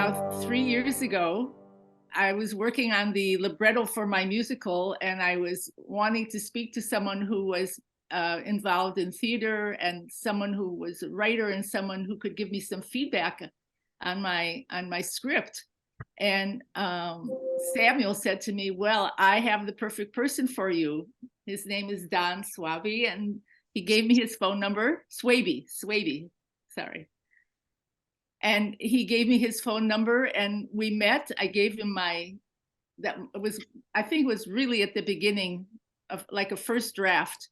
about 3 years ago, I was working on the libretto for my musical, and I was wanting to speak to someone who was involved in theater, and someone who was a writer, and someone who could give me some feedback on my script. And Samuel said to me, "Well, I have the perfect person for you. His name is Donn Swaby," and he gave me his phone number. Swaby, sorry. And he gave me his phone number, and we met. I gave him I think it was really at the beginning of like a first draft.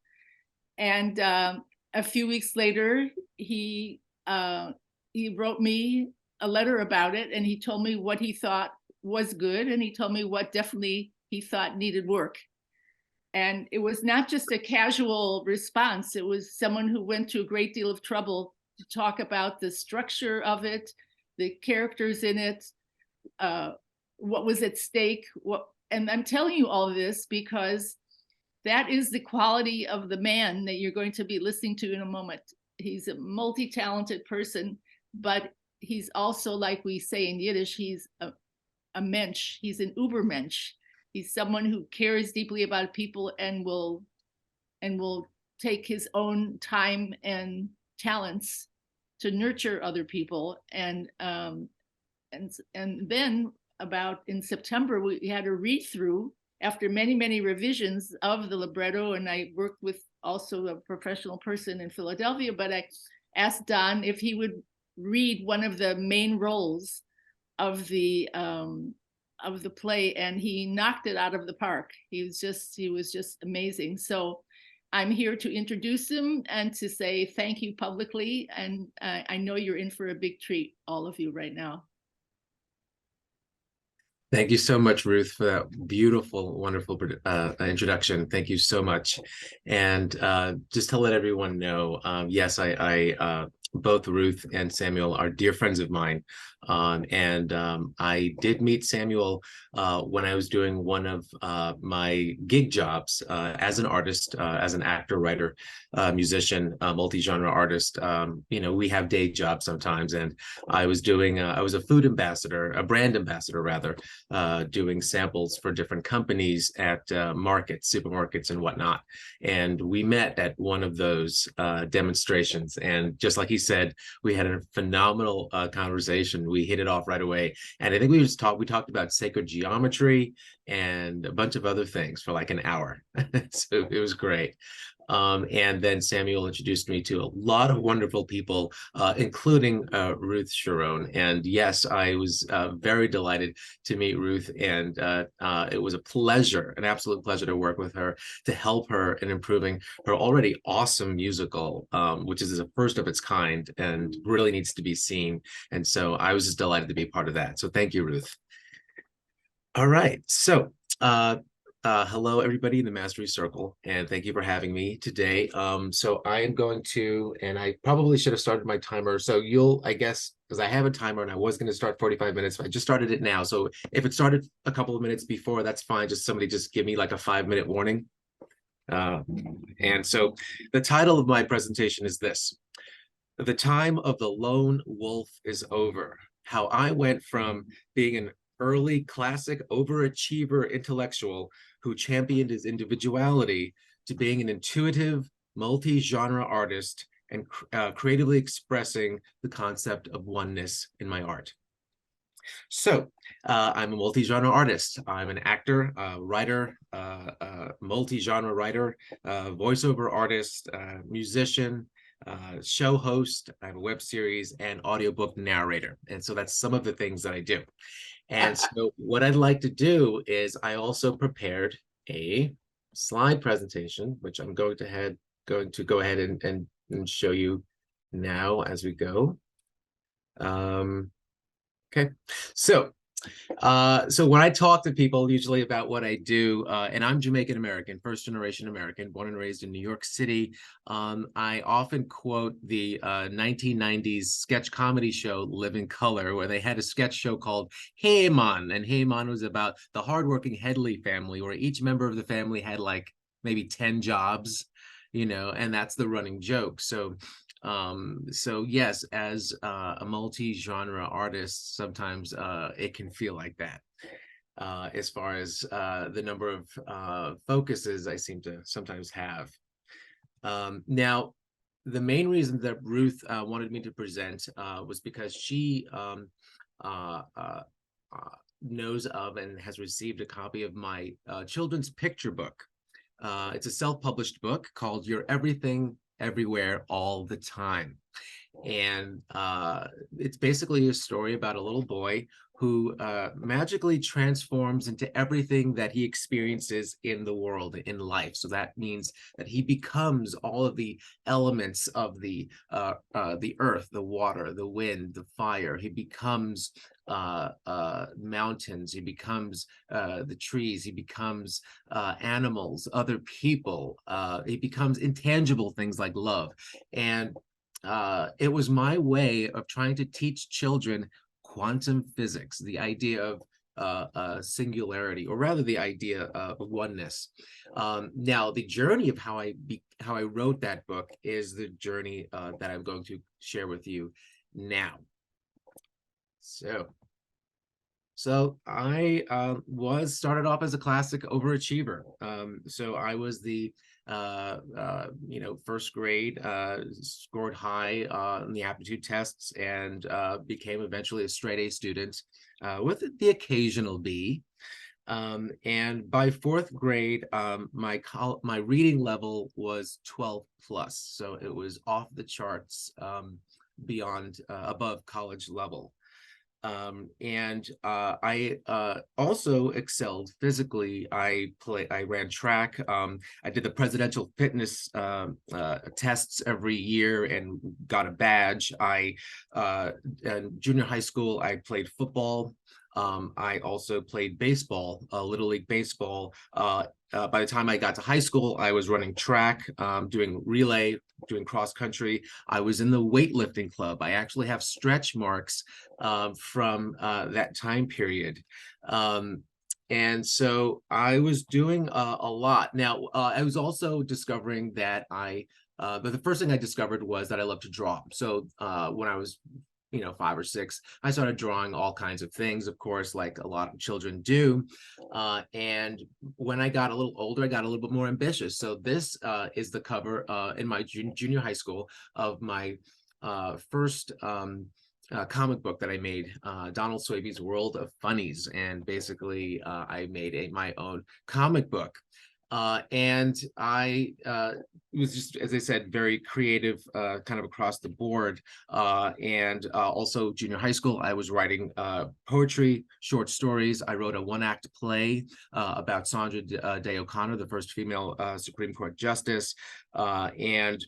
And a few weeks later, he wrote me a letter about it, and he told me what he thought was good, and he told me what definitely he thought needed work. And it was not just a casual response. It was someone who went to a great deal of trouble to talk about the structure of it, the characters in it, what was at stake. And I'm telling you all of this because that is the quality of the man that you're going to be listening to in a moment. He's a multi-talented person, but he's also, like we say in Yiddish, he's a mensch. He's an Ubermensch. He's someone who cares deeply about people and will take his own time and talents to nurture other people. And then about in September, we had a read through after many revisions of the libretto, and I worked with also a professional person in Philadelphia, but I asked Donn if he would read one of the main roles of the play, and he knocked it out of the park. He was just amazing. So I'm here to introduce him and to say thank you publicly. And I know you're in for a big treat, all of you right now. Thank you so much, Ruth, for that beautiful, wonderful introduction. Thank you so much. And just to let everyone know, yes, I both Ruth and Samuel are dear friends of mine. I did meet Samuel when I was doing one of my gig jobs as an artist, as an actor, writer, musician, multi-genre artist. We have day jobs sometimes, and I was doing, I was a food ambassador, a brand ambassador rather, doing samples for different companies at markets, supermarkets and whatnot. And we met at one of those demonstrations. And just like he said, we had a phenomenal conversation. We hit it off right away. And I think we talked about sacred geometry and a bunch of other things for like an hour. So it was great. And then Samuel introduced me to a lot of wonderful people, including Ruth Sharon. And yes, I was very delighted to meet Ruth. And it was a pleasure, an absolute pleasure to work with her, to help her in improving her already awesome musical, which is the first of its kind and really needs to be seen. And so I was just delighted to be part of that. So thank you, Ruth. All right. So hello, everybody in the Mastery Circle, and thank you for having me today. So I am going to, and I probably should have started my timer. So I guess, because I have a timer and I was going to start 45 minutes, but I just started it now. So if it started a couple of minutes before, that's fine. Somebody just give me like a 5-minute warning. And so the title of my presentation is this: The Time of the Lone Wolf is Over. How I went from being an early classic overachiever intellectual who championed his individuality to being an intuitive, multi-genre artist and creatively expressing the concept of oneness in my art. So I'm a multi-genre artist. I'm an actor, writer, multi-genre writer, voiceover artist, musician, show host. I have a web series and audiobook narrator. And so that's some of the things that I do. And so what I'd like to do is I also prepared a slide presentation, which I'm going to go ahead and show you now as we go. Okay, so when I talk to people usually about what I do, and I'm Jamaican American, first generation American, born and raised in New York City, I often quote the 1990s sketch comedy show Living Color, where they had a sketch show called Hey Man, and Hey Man was about the hardworking Headley family, where each member of the family had like maybe 10 jobs, and that's the running joke. So So yes, as a multi-genre artist, sometimes it can feel like that. As far as the number of focuses I seem to sometimes have. Now, the main reason that Ruth wanted me to present was because she uh, uh, knows of and has received a copy of my children's picture book. It's a self-published book called You're Everything, Everywhere, All the Time. And it's basically a story about a little boy who magically transforms into everything that he experiences in the world, in life. So that means that he becomes all of the elements of the earth, the water, the wind, the fire. He becomes mountains. He becomes the trees. He becomes animals, other people. He becomes intangible things like love. And it was my way of trying to teach children quantum physics, the idea of singularity, or rather the idea of oneness. Now, the journey of how I wrote that book is the journey that I'm going to share with you now. So I was started off as a classic overachiever. So I was the first grade, scored high in the aptitude tests, and became eventually a straight A student with the occasional B. And by fourth grade, my reading level was 12 plus, so it was off the charts, beyond above college level. And I also excelled physically. I ran track. I did the presidential fitness tests every year and got a badge. In junior high school, I played football. I also played baseball, Little League baseball. By the time I got to high school, I was running track, doing relay, doing cross country. I was in the weightlifting club. I actually have stretch marks from that time period. And so I was doing a lot. Now, I was also discovering that but the first thing I discovered was that I love to draw. So when I was 5 or 6, I started drawing all kinds of things, of course, like a lot of children do. And when I got a little older, I got a little bit more ambitious. So this is the cover in my junior high school of my first comic book that I made, Donald Swaby's World of Funnies. And basically, I made my own comic book. And I was just, as I said, very creative, kind of across the board. And also junior high school, I was writing poetry, short stories. I wrote a one-act play about Sandra Day O'Connor, the first female Supreme Court justice. And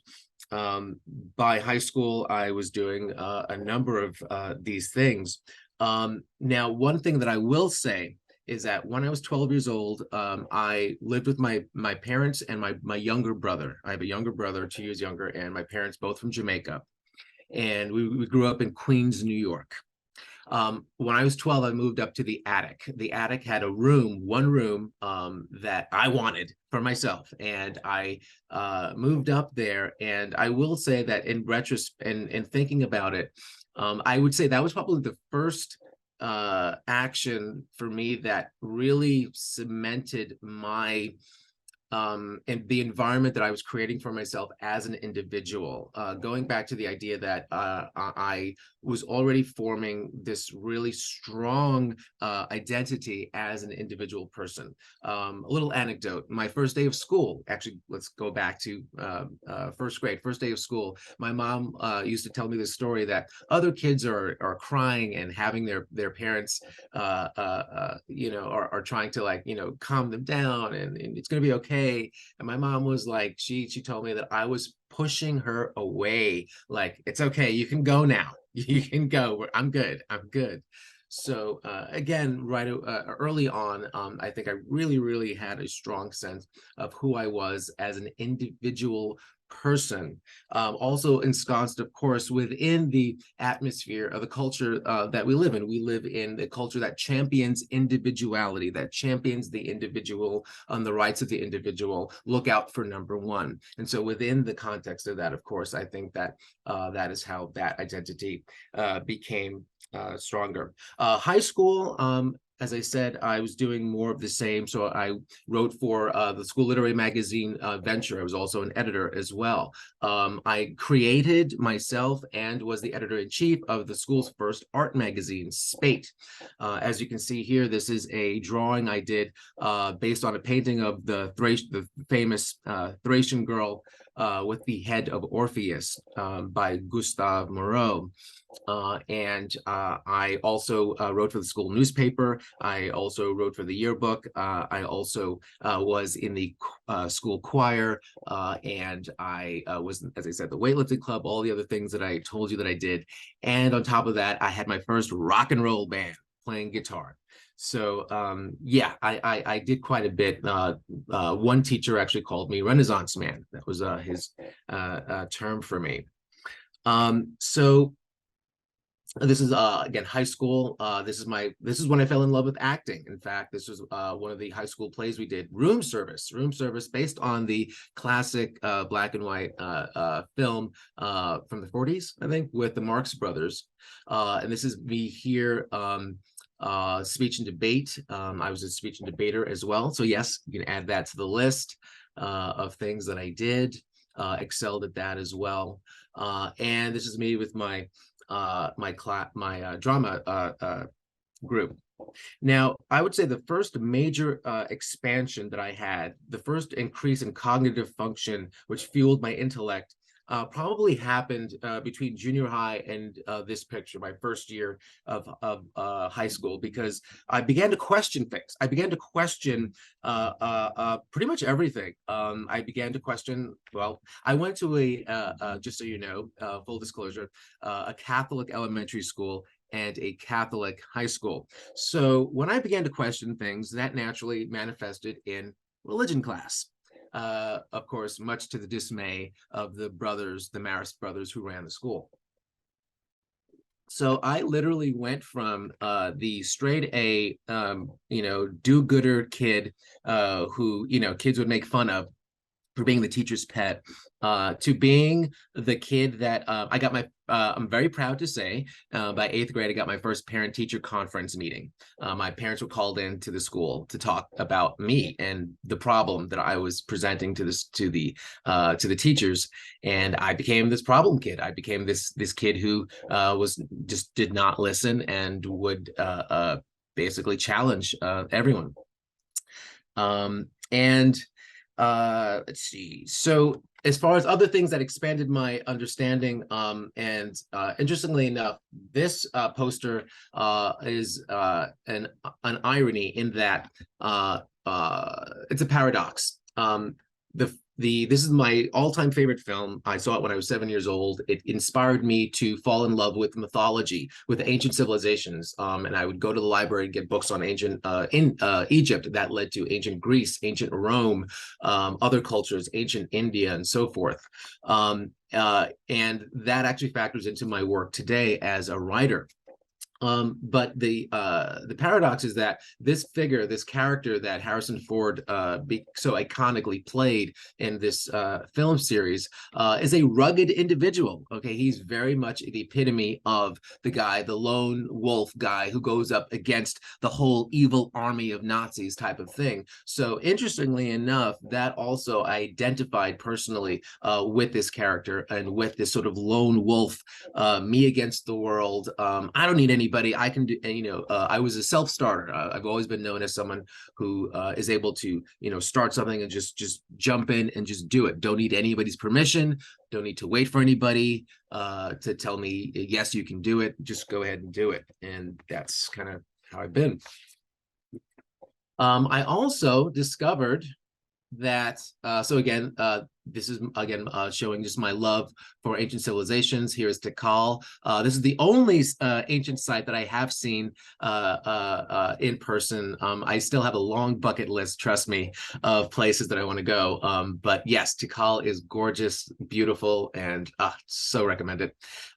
by high school, I was doing a number of these things. Now, one thing that I will say is that when I was 12 years old, I lived with my parents and my younger brother. I have a younger brother, 2 years younger, and my parents both from Jamaica. And we grew up in Queens, New York. When I was 12, I moved up to the attic. The attic had one room that I wanted for myself. And I moved up there. And I will say that in retrospect, and thinking about it, I would say that was probably the first action for me that really cemented my and the environment that I was creating for myself as an individual, going back to the idea that I was already forming this really strong identity as an individual person. A little anecdote, my first day of school, actually, let's go back to first grade, first day of school. My mom used to tell me this story that other kids are crying and having their parents, are trying to calm them down, and it's going to be okay. And my mom was like, she told me that I was pushing her away, like, it's okay, you can go now. You can go. I'm good. I'm good. So again, right early on, I think I really had a strong sense of who I was as an individual person, also ensconced, of course, within the atmosphere of the culture that we live in. We live in a culture that champions individuality, that champions the individual on the rights of the individual. Look out for number one. And so within the context of that, of course, I think that that is how that identity became stronger. High school, as I said, I was doing more of the same. So I wrote for the school literary magazine Venture. I was also an editor as well. I created myself and was the editor-in-chief of the school's first art magazine, Spate. As you can see here, this is a drawing I did based on a painting of the famous Thracian girl with the head of Orpheus by Gustave Moreau. I also wrote for the school newspaper. I also wrote for the yearbook. I also was in the school choir, and I was, as I said, the weightlifting club, all the other things that I told you that I did. And on top of that, I had my first rock and roll band playing guitar. So yeah, I did quite a bit. One teacher actually called me Renaissance Man. That was his term for me. So this is again high school. This is when I fell in love with acting. In fact, this was one of the high school plays we did, Room Service, based on the classic black and white film from the 40s, I think, with the Marx Brothers. And this is me here. Speech and debate. I was a speech and debater as well. So yes, you can add that to the list of things that I did. Excelled at that as well. And this is me with my drama group. Now, I would say the first major expansion that I had, the first increase in cognitive function, which fueled my intellect, probably happened between junior high and this picture, my first year of high school, because I began to question things. I began to question pretty much everything. I began to question, well, I went to just so you know, full disclosure, a Catholic elementary school and a Catholic high school. So when I began to question things, that naturally manifested in religion class. Of course, much to the dismay of the Marist brothers who ran the school. So I literally went from the straight A, do-gooder kid who, kids would make fun of for being the teacher's pet, to being the kid that I got my, I'm very proud to say, by 8th grade, I got my first parent-teacher conference meeting. My parents were called into the school to talk about me and the problem that I was presenting to the teachers, and I became this problem kid. I became this kid who did not listen and would basically challenge everyone. Let's see. So as far as other things that expanded my understanding, and interestingly enough, this poster is an irony in that it's a paradox. This is my all-time favorite film. I saw it when I was 7 years old. It inspired me to fall in love with mythology, with ancient civilizations. And I would go to the library and get books on ancient Egypt that led to ancient Greece, ancient Rome, other cultures, ancient India, and so forth. And that actually factors into my work today as a writer. But the paradox is that this figure, this character that Harrison Ford so iconically played in this film series, is a rugged individual. Okay, he's very much the epitome of the guy, the lone wolf guy who goes up against the whole evil army of Nazis type of thing. So interestingly enough, that also identified personally with this character and with this sort of lone wolf, me against the world. I don't need anybody. I can do, and I was a self-starter. I've always been known as someone who is able to, start something and just jump in and just do it. Don't need anybody's permission. Don't need to wait for anybody to tell me, yes, you can do it. Just go ahead and do it. And that's kind of how I've been. I also discovered that, so again, this is again showing just my love for ancient civilizations. Here is Tikal. This is the only ancient site that I have seen in person. I still have a long bucket list, trust me, of places that I want to go. But yes, Tikal is gorgeous, beautiful, and so recommended.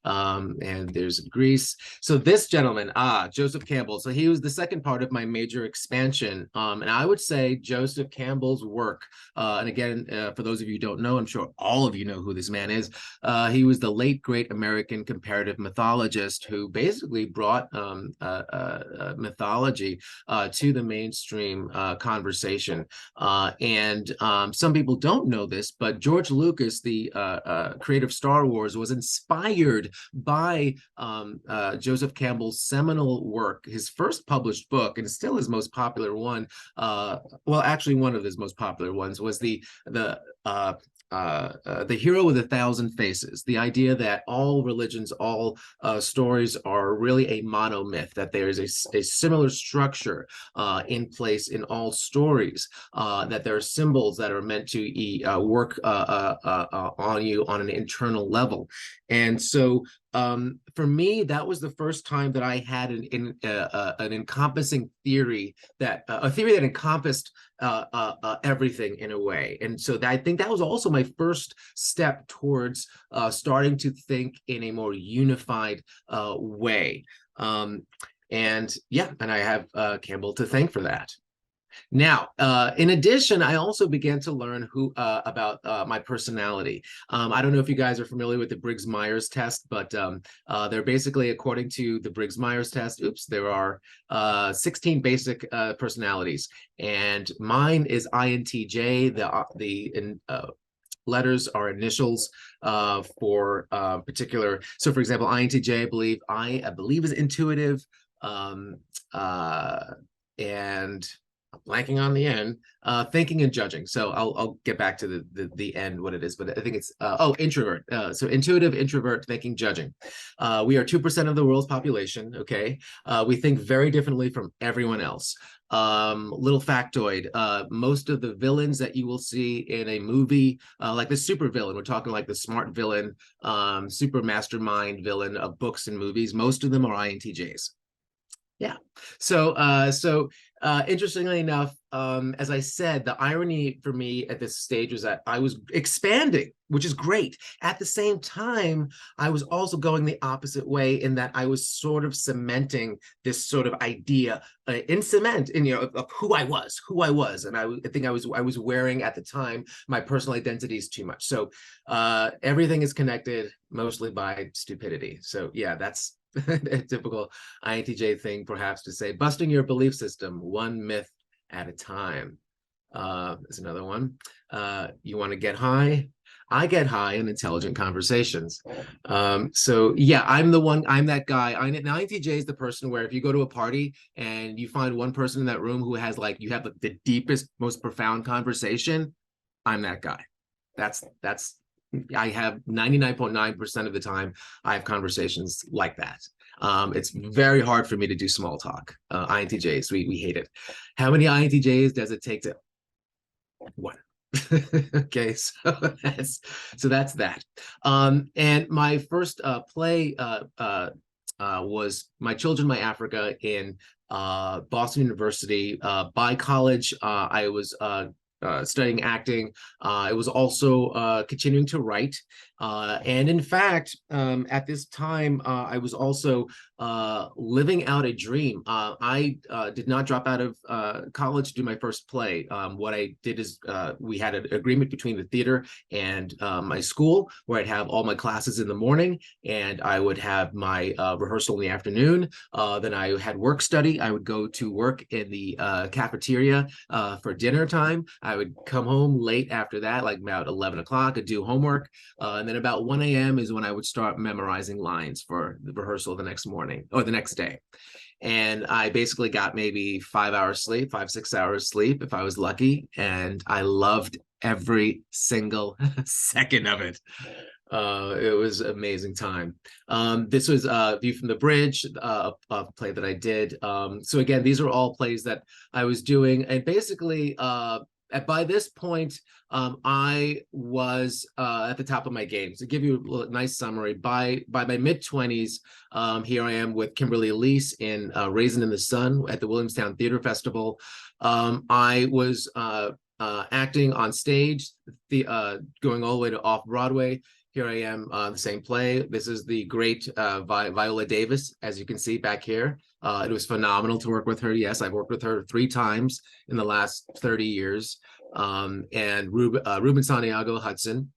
And there's Greece. So this gentleman, Joseph Campbell. So he was the second part of my major expansion. And I would say Joseph Campbell's work, and again, for those of you who don't know, I'm sure all of you know who this man is. He was the late, great American comparative mythologist who basically brought mythology to the mainstream conversation. And some people don't know this, but George Lucas, the creator of Star Wars, was inspired by Joseph Campbell's seminal work, his first published book, and still his most popular one. Well, actually, one of his most popular ones was the Hero with a Thousand Faces, the idea that all religions, all stories are really a monomyth, that there is a similar structure in place in all stories, that there are symbols that are meant to work on you on an internal level. And so for me, that was the first time that I had an encompassing theory, that a theory that encompassed everything in a way. And so I think that was also my first step towards starting to think in a more unified way. And yeah, and I have Campbell to thank for that. Now, in addition, I also began to learn about my personality. I don't know if you guys are familiar with the Briggs-Myers test, but they're basically, according to the Briggs-Myers test, there are 16 basic personalities, and mine is INTJ. The letters are initials for particular. So, for example, INTJ, I believe is intuitive, and I'm blanking on the end, thinking and judging. So I'll get back to the end, what it is, but I think it's, introvert. So intuitive, introvert, thinking, judging. We are 2% of the world's population, okay? We think very differently from everyone else. Little factoid, most of the villains that you will see in a movie, like the super villain, we're talking like the smart villain, super mastermind villain of books and movies, most of them are INTJs. Yeah. So interestingly enough, as I said, the irony for me at this stage was that I was expanding, which is great. At the same time, I was also going the opposite way, in that I was sort of cementing this sort of idea in cement, of who I was. And I think I was wearing at the time my personal identities too much. So everything is connected mostly by stupidity. So yeah, that's a typical INTJ thing, perhaps, to say. Busting your belief system, one myth at a time. Is another one. You want to get high? I get high in intelligent conversations. So yeah, I'm that guy. An INTJ is the person where if you go to a party and you find one person in that room who has you have the deepest, most profound conversation, I'm that guy. That's I have 99.9% of the time I have conversations like that. It's very hard for me to do small talk. INTJs, we hate it. How many INTJs does it take to? One. Okay, so that's that. And my first play was My Children, My Africa in Boston University. By college, I was studying acting. I was also continuing to write. And in fact, at this time, I was also living out a dream. I did not drop out of college to do my first play. What I did is we had an agreement between the theater and my school, where I'd have all my classes in the morning and I would have my rehearsal in the afternoon. Then I had work study. I would go to work in the cafeteria for dinner time. I would come home late after that, like about 11 o'clock, and do homework. And then about 1 a.m. is when I would start memorizing lines for the rehearsal the next morning or the next day. And I basically got maybe 5 hours sleep, 6 hours sleep if I was lucky. And I loved every single second of it. It was an amazing time. This was View from the Bridge, a play that I did. So again, these are all plays that I was doing. And basically, by this point, I was at the top of my game. To give you a nice summary, by my mid-20s, here I am with Kimberly Elise in Raisin in the Sun at the Williamstown Theater Festival. I was acting on stage, going all the way to off-Broadway. Here I am on the same play. This is the great Viola Davis, as you can see back here. It was phenomenal to work with her. Yes, I've worked with her 3 times in the last 30 years. And Ruben Santiago Hudson.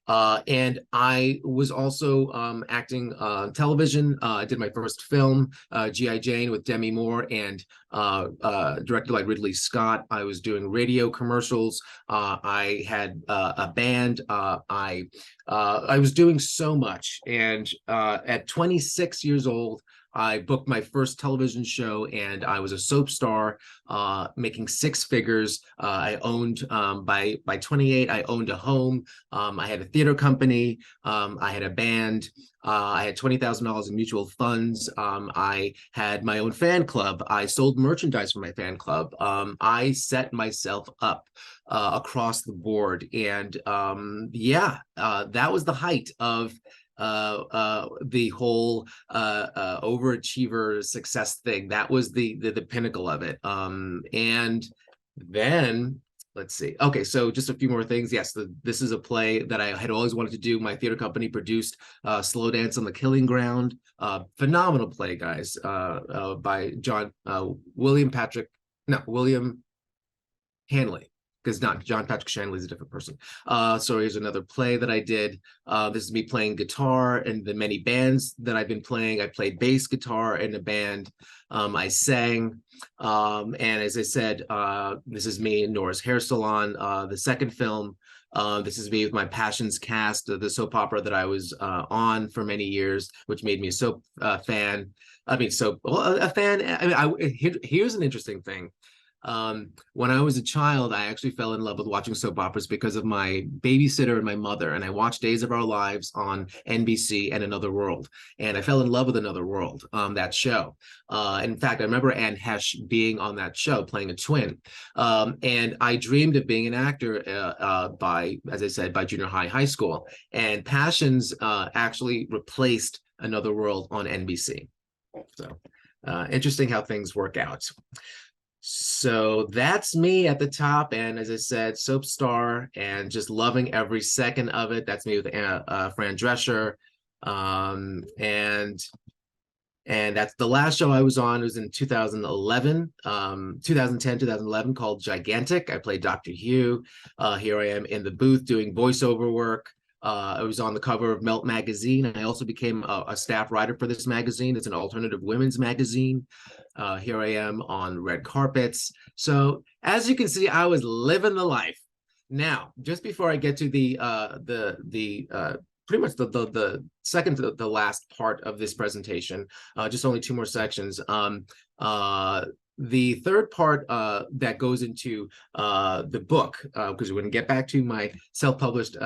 And I was also acting on television. I did my first film, G.I. Jane, with Demi Moore, and directed by Ridley Scott. I was doing radio commercials. I had a band. I was doing so much. And at 26 years old, I booked my first television show, and I was a soap star, making 6 figures. I owned, by 28, I owned a home. I had a theater company. I had a band. I had $20,000 in mutual funds. I had my own fan club. I sold merchandise for my fan club. I set myself up across the board. And yeah, that was the height of the whole overachiever success thing. That was the pinnacle of it. And then let's see. Okay, so just a few more things. Yes, this is a play that I had always wanted to do. My theater company produced Slow Dance on the Killing Ground. Phenomenal play, guys, by William Hanley, because not John Patrick Shanley is a different person. So here's another play that I did. This is me playing guitar in the many bands that I've been playing. I played bass guitar in a band. I sang. And as I said, this is me in Nora's Hair Salon. The second film, this is me with my Passions cast, the soap opera that I was on for many years, which made me a soap fan. I mean, a fan. I mean, here's an interesting thing. When I was a child, I actually fell in love with watching soap operas because of my babysitter and my mother. And I watched Days of Our Lives on NBC and Another World. And I fell in love with Another World, that show. In fact, I remember Anne Hesh being on that show, playing a twin. And I dreamed of being an actor as I said, by junior high school. And Passions actually replaced Another World on NBC. So interesting how things work out. So that's me at the top, and as I said, soap star, and just loving every second of it. That's me with Fran Drescher, and that's the last show I was on. It was in 2011, 2010, 2011, called Gigantic. I played Dr. Hugh. Here I am in the booth doing voiceover work. I was on the cover of Melt magazine. I also became a staff writer for this magazine. It's an alternative women's magazine. Here I am on red carpets. So as you can see, I was living the life. Now, just before I get to the pretty much the second to the last part of this presentation, just only 2 more sections. The third part that goes into the book, because we're going to get back to my self-published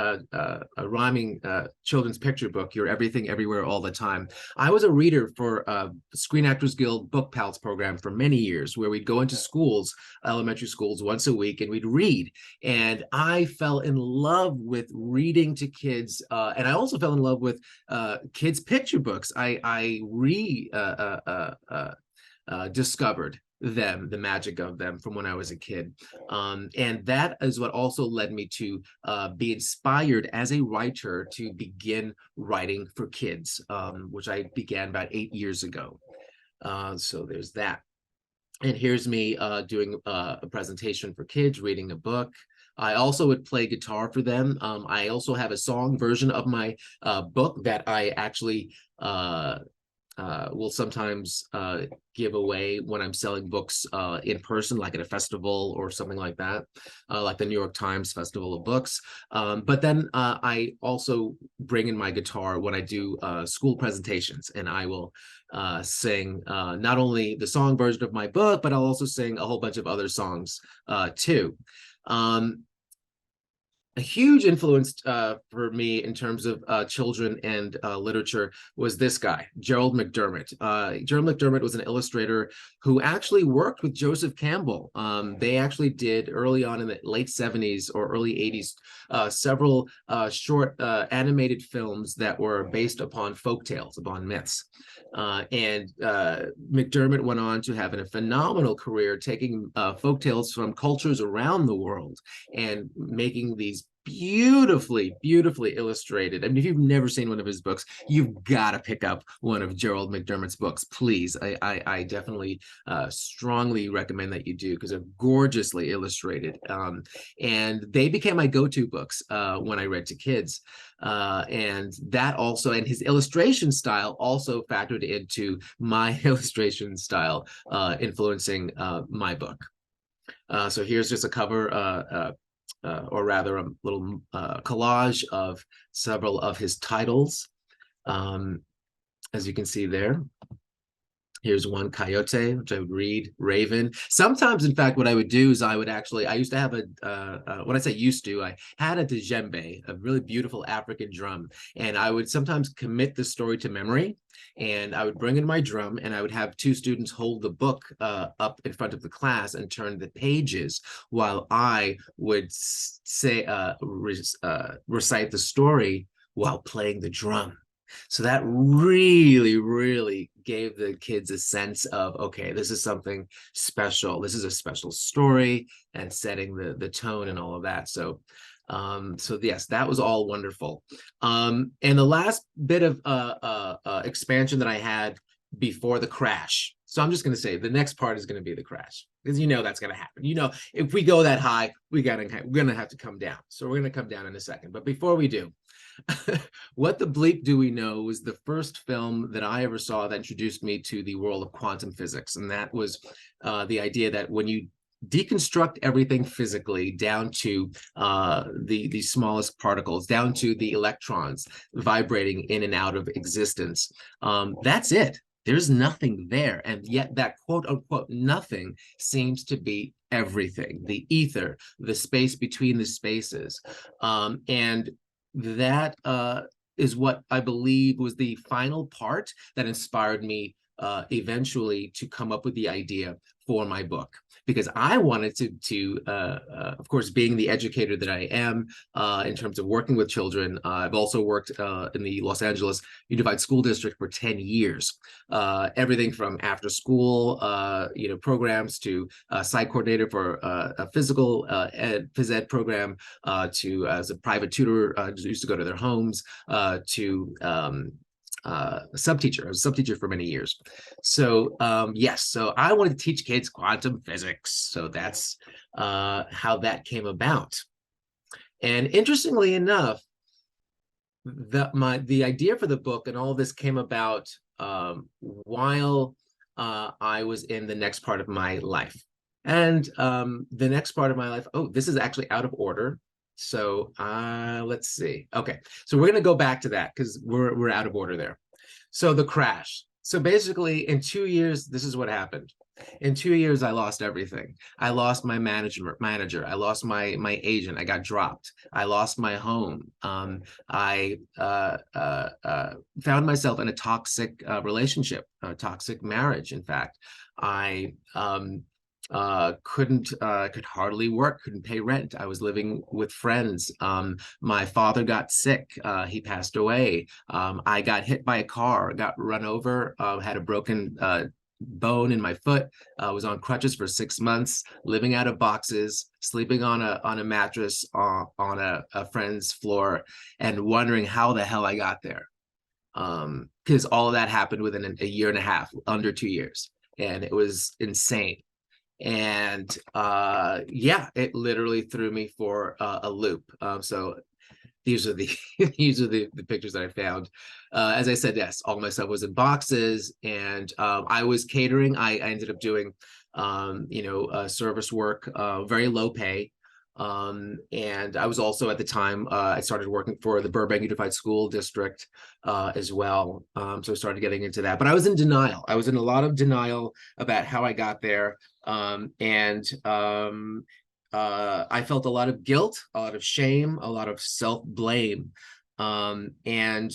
rhyming children's picture book, You're Everything Everywhere All the Time. I was a reader for Screen Actors Guild Book Pals program for many years, where we'd go into schools, elementary schools, once a week, and we'd read. And I fell in love with reading to kids, and I also fell in love with kids' picture books. I discovered the magic of them from when I was a kid. And that is what also led me to be inspired as a writer to begin writing for kids, which I began about 8 years ago. So there's that. And here's me doing a presentation for kids, reading a book. I also would play guitar for them. I also have a song version of my book that I actually will sometimes give away when I'm selling books in person, like at a festival or something like that, like the New York Times Festival of Books. But then I also bring in my guitar when I do school presentations, and I will sing not only the song version of my book, but I'll also sing a whole bunch of other songs too. a huge influence for me in terms of children and literature was this guy, Gerald McDermott. Gerald McDermott was an illustrator who actually worked with Joseph Campbell. They actually did early on in the late 70s or early 80s several short animated films that were based upon folk tales, upon myths. And McDermott went on to have a phenomenal career taking folk tales from cultures around the world and making these beautifully illustrated. I mean, if you've never seen one of his books, you've got to pick up one of Gerald McDermott's books, please. I definitely strongly recommend that you do, because they're gorgeously illustrated. And they became my go-to books when I read to kids. And that also, and his illustration style also factored into my illustration style, influencing my book. So here's just a cover, or rather a little collage of several of his titles. As you can see there. Here's one, Coyote, which I would read, Raven. Sometimes, in fact, what I would do is I used to have when I say used to, I had a djembe, a really beautiful African drum. And I would sometimes commit the story to memory. And I would bring in my drum and I would have two students hold the book up in front of the class and turn the pages while I would recite the story while playing the drum. So that really gave the kids a sense of, okay, this is something special. This is a special story, and setting the tone and all of that. So yes, that was all wonderful. And the last bit of expansion that I had before the crash. So I'm just going to say the next part is going to be the crash, because that's going to happen. If we go that high, we're going to have to come down. So we're going to come down in a second. But before we do, What the Bleep Do We Know was the first film that I ever saw that introduced me to the world of quantum physics. And that was the idea that when you deconstruct everything physically down to the smallest particles, down to the electrons vibrating in and out of existence, that's it. There's nothing there. And yet that quote unquote nothing seems to be everything, the ether, the space between the spaces. And that is what I believe was the final part that inspired me eventually to come up with the idea for my book, because I wanted to of course, being the educator that I am in terms of working with children, I've also worked in the Los Angeles Unified School District for 10 years. Everything from after school programs to site coordinator for a physical phys ed program, to as a private tutor, used to go to their homes, to a sub teacher. I was a sub teacher for many years. So yes, so I wanted to teach kids quantum physics. So that's how that came about. And interestingly enough, the idea for the book and all of this came about while I was in the next part of my life. And the next part of my life, oh, this is actually out of order. So let's see. Okay, so we're going to go back to that because we're out of order there. So the crash. So basically, in 2 years, this is what happened. In 2 years, I lost everything. I lost my manager. I lost my agent. I got dropped. I lost my home. I found myself in a toxic relationship, a toxic marriage. In fact, I could hardly work, couldn't pay rent. I was living with friends. My father got sick. He passed away. I got hit by a car, got run over, had a broken bone in my foot. Was on crutches for 6 months, living out of boxes, sleeping on a mattress on a friend's floor, and wondering how the hell I got there. Because all of that happened within a year and a half, under 2 years. And it was insane. And yeah, it literally threw me for a loop. So these are the the pictures that I found. As I said, yes, all my stuff was in boxes, and I was catering. I ended up doing service work, very low pay. And I was also, at the time, I started working for the Burbank Unified School District as well. So I started getting into that, but I was in denial. I was in a lot of denial about how I got there. I felt a lot of guilt, a lot of shame, a lot of self-blame. And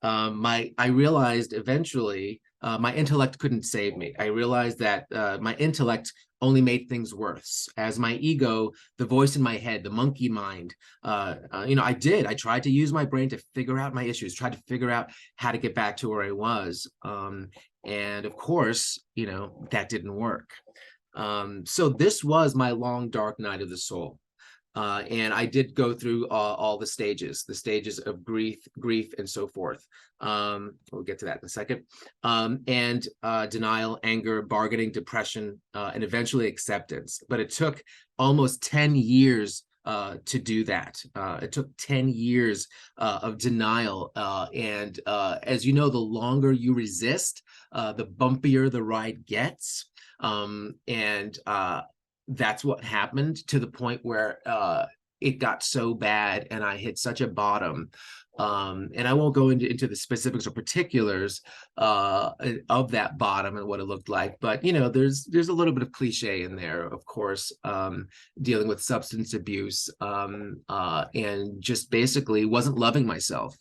I realized eventually my intellect couldn't save me. I realized that my intellect only made things worse. As my ego, the voice in my head, the monkey mind, I tried to use my brain to figure out my issues, tried to figure out how to get back to where I was. And of course, that didn't work. So this was my long, dark night of the soul. And I did go through all the stages of grief, and so forth. We'll get to that in a second. And denial, anger, bargaining, depression, and eventually acceptance. But it took almost 10 years to do that. It took 10 years of denial. And as you know, the longer you resist, the bumpier the ride gets. And that's what happened, to the point where it got so bad and I hit such a bottom. And I won't go into the specifics or particulars of that bottom and what it looked like, but there's a little bit of cliche in there, of course, dealing with substance abuse, and just basically wasn't loving myself,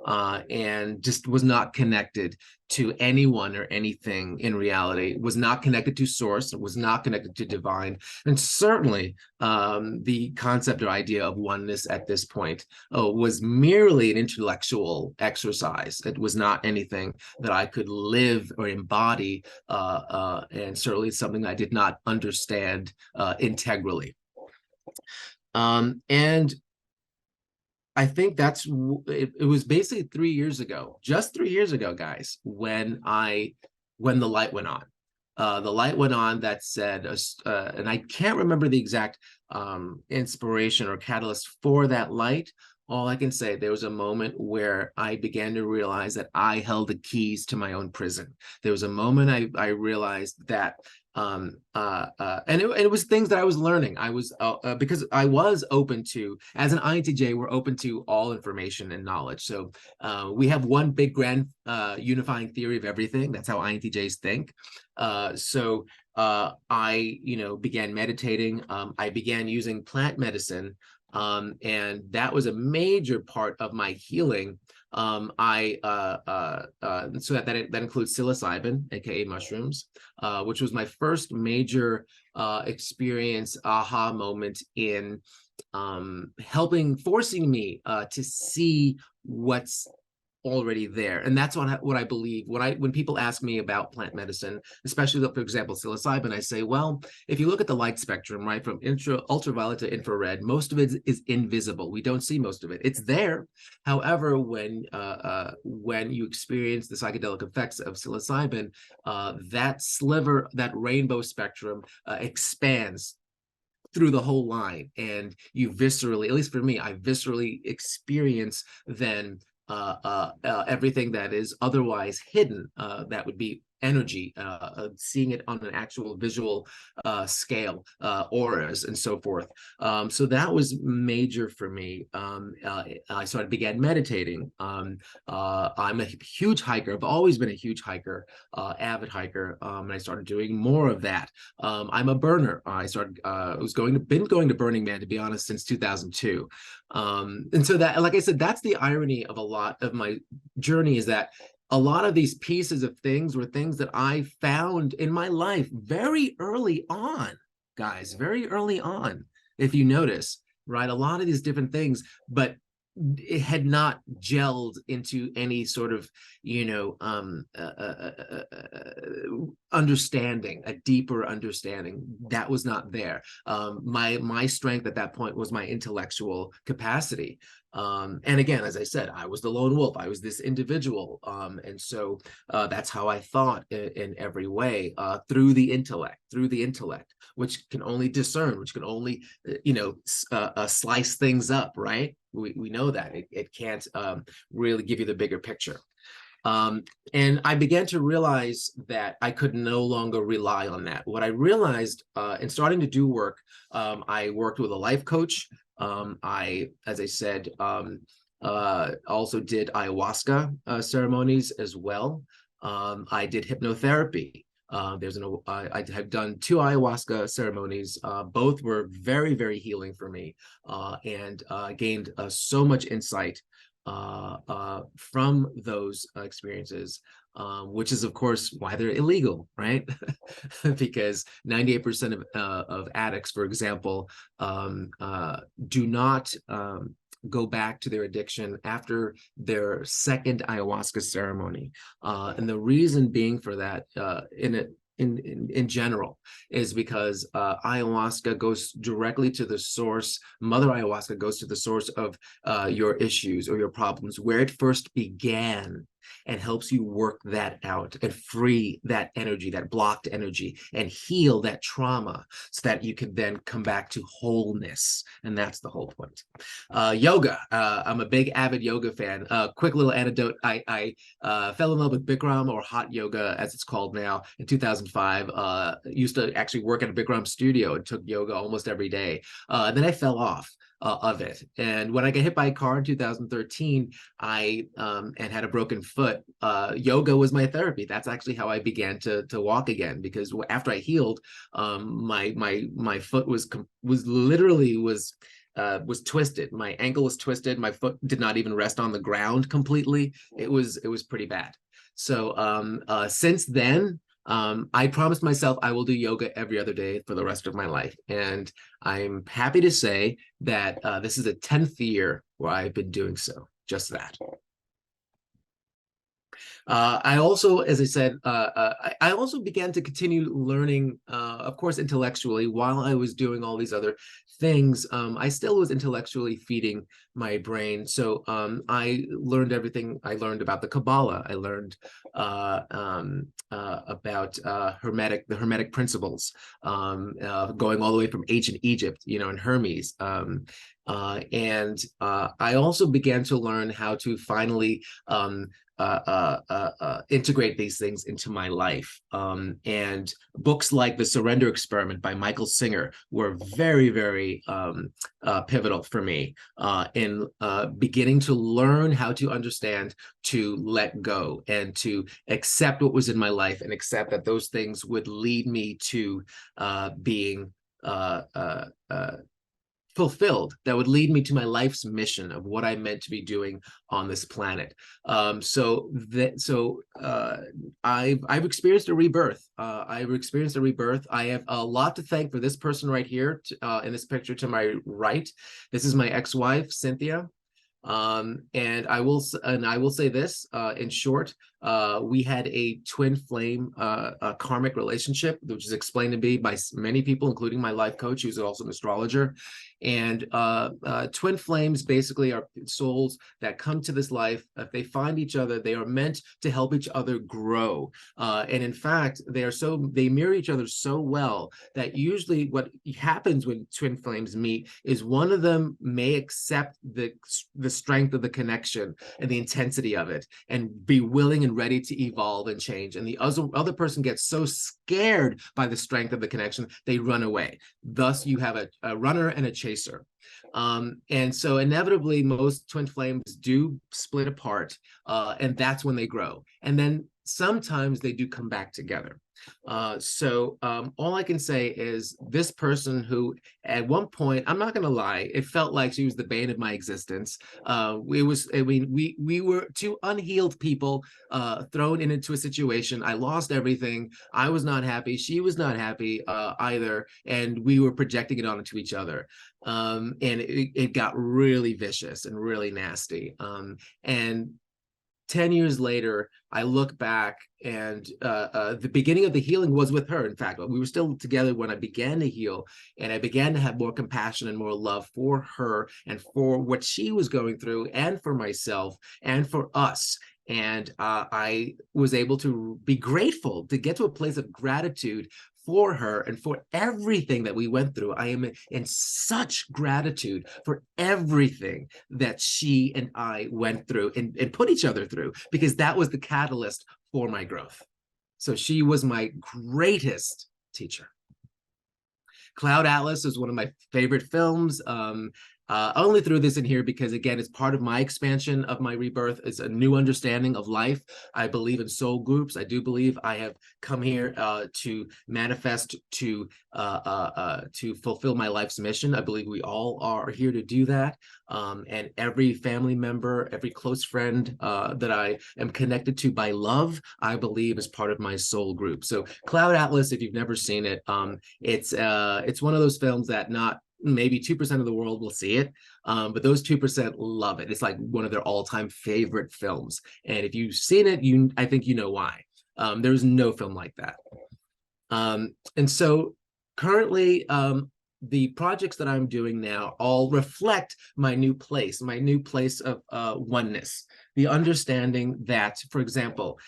and just was not connected to anyone or anything in reality, was not connected to source, was not connected to divine, and certainly the concept or idea of oneness at this point was merely an intellectual exercise. It was not anything that I could live or embody, and certainly something I did not understand integrally. And I think it was basically 3 years ago, just 3 years ago, guys, when the light went on. The light went on that said, and I can't remember the exact inspiration or catalyst for that light. All I can say, there was a moment where I began to realize that I held the keys to my own prison. There was a moment I realized that, and it was things that I was learning. I was because I was open to, as an INTJ, we're open to all information and knowledge. So we have one big grand unifying theory of everything. That's how INTJs think. So I began meditating. I began using plant medicine. And that was a major part of my healing. So that includes psilocybin, aka mushrooms, which was my first major experience, aha moment in forcing me to see what's already there. And that's what I believe when people ask me about plant medicine, especially, for example, psilocybin. I say, well, if you look at the light spectrum, right, from ultraviolet to infrared, most of it is invisible. We don't see most of it. It's there. However, when you experience the psychedelic effects of psilocybin, that sliver, that rainbow spectrum, expands through the whole line, and you viscerally, at least for me, I viscerally experience then everything that is otherwise hidden, that would be energy, seeing it on an actual visual scale, auras and so forth. So that was major for me. I began meditating. I'm a huge hiker. I've always been a huge hiker, avid hiker, and I started doing more of that. I'm a burner. Been going to Burning Man, to be honest, since 2002. And so that, like I said, that's the irony of a lot of my journey, is that a lot of these pieces of things were things that I found in my life very early on, guys, very early on, if you notice, right? A lot of these different things, but it had not gelled into any sort of, understanding, a deeper understanding that was not there. My strength at that point was my intellectual capacity. And again, as I said, I was the lone wolf. I was this individual. And so that's how I thought in every way, through the intellect, which can only discern, which can only, slice things up, right? We know that it can't really give you the bigger picture. And I began to realize that I could no longer rely on that. What I realized in starting to do work, I worked with a life coach. As I said, also did ayahuasca ceremonies as well. I did hypnotherapy. I have done 2 ayahuasca ceremonies. Both were very, very healing for me, and gained so much insight from those experiences, which is, of course, why they're illegal, right? Because 98% of addicts, for example, do not go back to their addiction after their second ayahuasca ceremony. And the reason being for that, in general, is because ayahuasca goes directly to the source. Mother ayahuasca goes to the source of your issues or your problems, where it first began, and helps you work that out and free that energy, that blocked energy, and heal that trauma so that you can then come back to wholeness. And that's the whole point. Yoga. I'm a big avid yoga fan. Quick little anecdote. I fell in love with Bikram, or hot yoga as it's called now, in 2005. Used to actually work at a Bikram studio and took yoga almost every day. Then I fell off of it. And when I got hit by a car in 2013, and had a broken foot, yoga was my therapy. That's actually how I began to walk again, because after I healed, my foot was twisted. My ankle was twisted. My foot did not even rest on the ground completely. It was pretty bad. So since then, I promised myself I will do yoga every other day for the rest of my life. And I'm happy to say that this is the 10th year where I've been doing so, just that. I also, as I said, I also began to continue learning, of course, intellectually, while I was doing all these other things. I still was intellectually feeding my brain. So I learned everything. I learned about the Kabbalah. I learned about the Hermetic principles, going all the way from ancient Egypt, and Hermes. And I also began to learn how to finally integrate these things into my life. And books like The Surrender Experiment by Michael Singer were very, very pivotal for me in beginning to learn how to understand, to let go, and to accept what was in my life, and accept that those things would lead me to being fulfilled, that would lead me to my life's mission of what I meant to be doing on this planet. So I've experienced a rebirth. I've experienced a rebirth. I have a lot to thank for this person right here, in this picture to my right. This is my ex-wife, Cynthia. And I will say this, in short, we had a twin flame karmic relationship, which is explained to me by many people, including my life coach, who's also an astrologer. And twin flames basically are souls that come to this life. If they find each other, they are meant to help each other grow. And in fact, they mirror each other so well that usually what happens when twin flames meet is one of them may accept the strength of the connection and the intensity of it, and be willing and ready to evolve and change. And the other person gets so scared by the strength of the connection, they run away. Thus, you have a runner and a chaser. And so inevitably, most twin flames do split apart, and that's when they grow. And then sometimes they do come back together. So all I can say is this person, who at one point, I'm not going to lie, it felt like she was the bane of my existence. We were two unhealed people thrown into a situation. I lost everything. I was not happy. She was not happy either. And we were projecting it onto each other. And it got really vicious and really nasty. And 10 years later, I look back, and the beginning of the healing was with her. In fact, we were still together when I began to heal, and I began to have more compassion and more love for her and for what she was going through, and for myself and for us. And I was able to be grateful, to get to a place of gratitude for her and for everything that we went through. I am in such gratitude for everything that she and I went through and put each other through, because that was the catalyst for my growth. So she was my greatest teacher. Cloud Atlas is one of my favorite films. I only threw this in here because, again, it's part of my expansion of my rebirth. It's a new understanding of life. I believe in soul groups. I do believe I have come here to manifest, to fulfill my life's mission. I believe we all are here to do that. And every family member, every close friend that I am connected to by love, I believe is part of my soul group. So Cloud Atlas, if you've never seen it, it's one of those films that not maybe 2% of the world will see it, but those 2% love it. It's like one of their all-time favorite films. And if you've seen it, I think you know why. There's no film like that. And so currently, the projects that I'm doing now all reflect my new place of oneness. The understanding that, for example,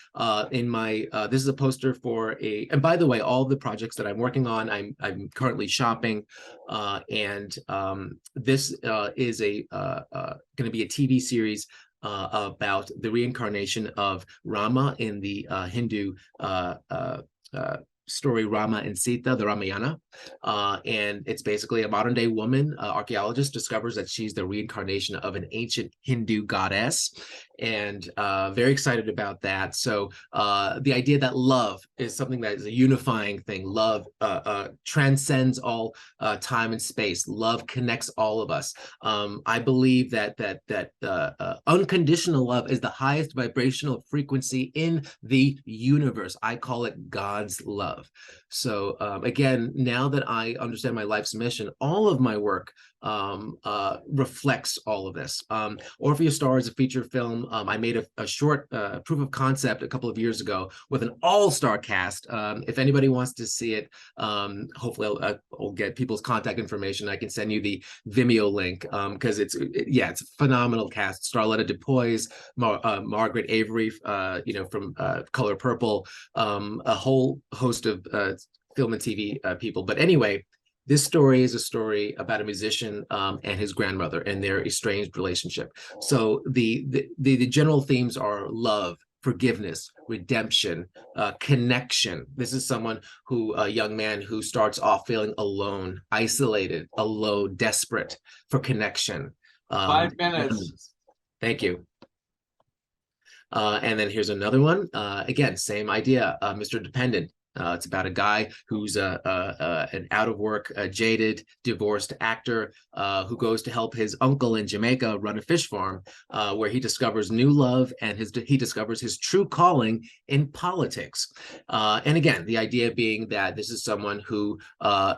in my this is a poster for a, and by the way, all the projects that I'm working on, I'm currently shopping, and this is a going to be a TV series about the reincarnation of Rama in the Hindu story Rama and Sita, the Ramayana. And it's basically a modern day woman, archaeologist discovers that she's the reincarnation of an ancient Hindu goddess, and very excited about that. So the idea that love is something that is a unifying thing. Love transcends all time and space. Love connects all of us. I believe that unconditional love is the highest vibrational frequency in the universe. I call it God's love. So again, now that I understand my life's mission, all of my work reflects all of this. Orpheus Star is a feature film. I made a short proof of concept a couple of years ago with an all-star cast. If anybody wants to see it, hopefully I'll get people's contact information. I can send you the Vimeo link, because it's a phenomenal cast. Starletta DuPois, Margaret Avery, from Color Purple, a whole host of film and TV people. But anyway, this story is a story about a musician and his grandmother and their estranged relationship. So the general themes are love, forgiveness, redemption, connection. This is a young man who starts off feeling alone, isolated, alone, desperate for connection. 5 minutes. Thank you. And then here's another one. Again, same idea, Mr. Dependent. It's about a guy who's an out-of-work, jaded, divorced actor who goes to help his uncle in Jamaica run a fish farm, where he discovers new love and he discovers his true calling in politics. And again, the idea being that this is someone who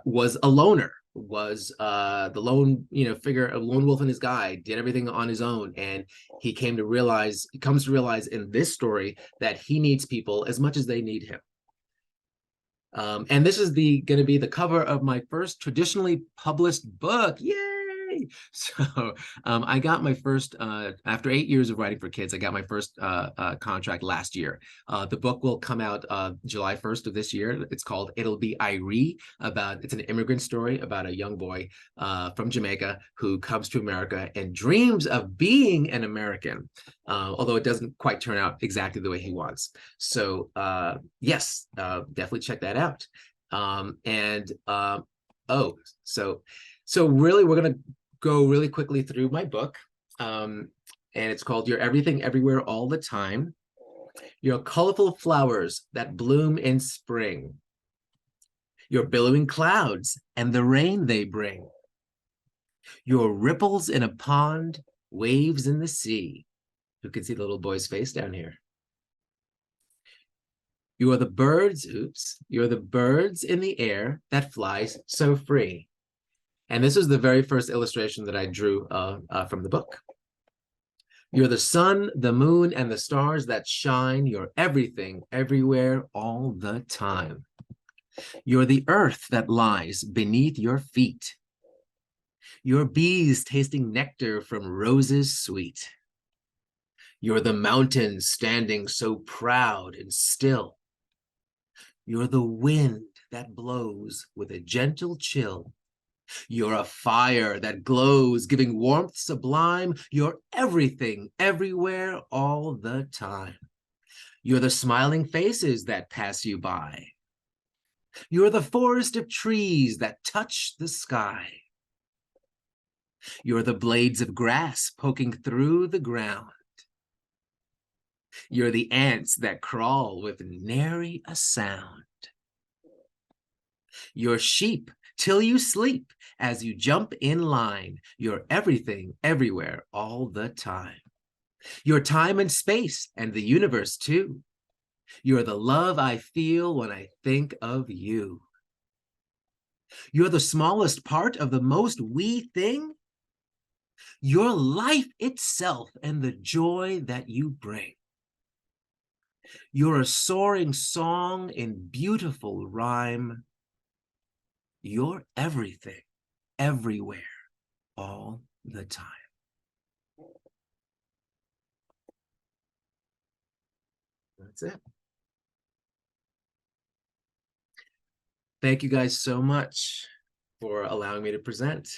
was a loner, was the lone figure, a lone wolf in his guide, did everything on his own, and he comes to realize in this story that he needs people as much as they need him. And this is going to be the cover of my first traditionally published book. Yay! So I got my first, after 8 years of writing for kids, I got my first contract last year. The book will come out July 1st of this year. It's called It'll Be Irie. It's an immigrant story about a young boy from Jamaica who comes to America and dreams of being an American, although it doesn't quite turn out exactly the way he wants. So yes, definitely check that out. So really, we're going to go really quickly through my book, and it's called You're Everything Everywhere All the Time. You're colorful flowers that bloom in spring. You're billowing clouds and the rain they bring. You're ripples in a pond, waves in the sea. You can see the little boy's face down here. You are the birds, you're the birds in the air that flies so free. And this is the very first illustration that I drew from the book. You're the sun, the moon, and the stars that shine. You're everything, everywhere, all the time. You're the earth that lies beneath your feet. You're bees tasting nectar from roses sweet. You're the mountains standing so proud and still. You're the wind that blows with a gentle chill. You're a fire that glows, giving warmth sublime. You're everything, everywhere, all the time. You're the smiling faces that pass you by. You're the forest of trees that touch the sky. You're the blades of grass poking through the ground. You're the ants that crawl with nary a sound. You're sheep till you sleep as you jump in line. You're everything, everywhere, all the time. You're time and space and the universe too. You're the love I feel when I think of you. You're the smallest part of the most wee thing. You're life itself and the joy that you bring. You're a soaring song in beautiful rhyme. You're everything, everywhere, all the time. That's it. Thank you guys so much for allowing me to present.